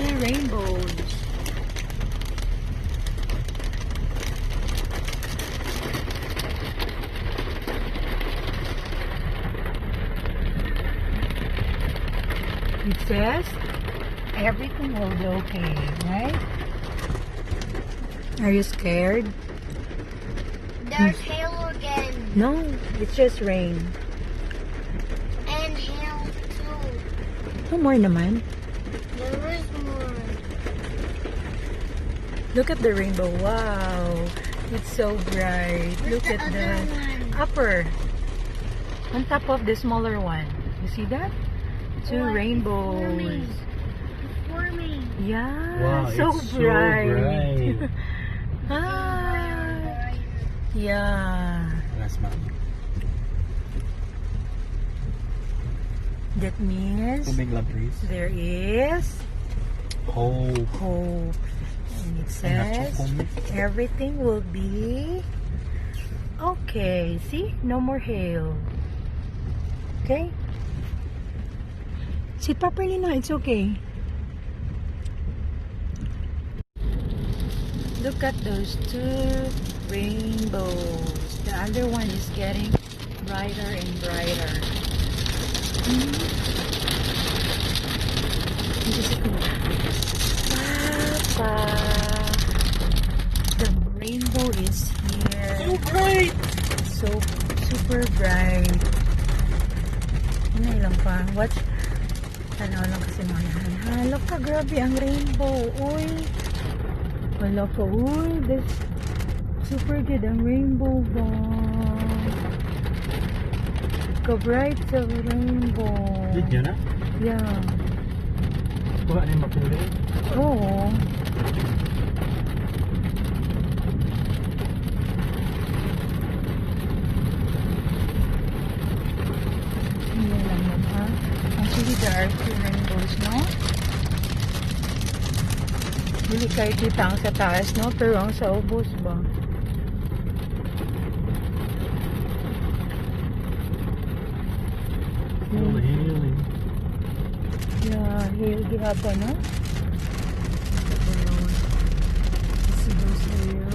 2 rainbows. It says everything will be okay, right? Are you scared? There's hail again. No, it's just rain. And hail too. No more naman. There is more. Look at the rainbow. Wow. It's so bright. Where's Look the at other the one? upper. On top of the smaller one. You see that? 2 Oh, it's rainbows. forming. It's forming. Yeah. Wow, so it's bright. so bright. Ah. Yeah. Last month. That means Tubig lab trees. there is Hope. hope. And it Ay, says nacho, everything will be okay. See? No more hail. Okay? Sit properly na. It's okay. Look at those 2 rainbows. The other one is getting brighter and brighter. Papa, the rainbow is here. So bright! So super bright. Ano lang pa? Watch. Tanaw lang kasi mga yan. Hala ka, grabe ang rainbow. Uy. Hala ka, uy. That's super good ang rainbow ba? Ka-bright sa rainbow. Did yun na? Yeah. Buka na yung mapuli. Oo. Ayan lang yun, ha? Actually, there are 2 rainbows, no? Hindi kayo kita ang sa taas, no? Pero ang sa ubos ba? Oh, healing. Yeah, hail gihapon, no? See those hail.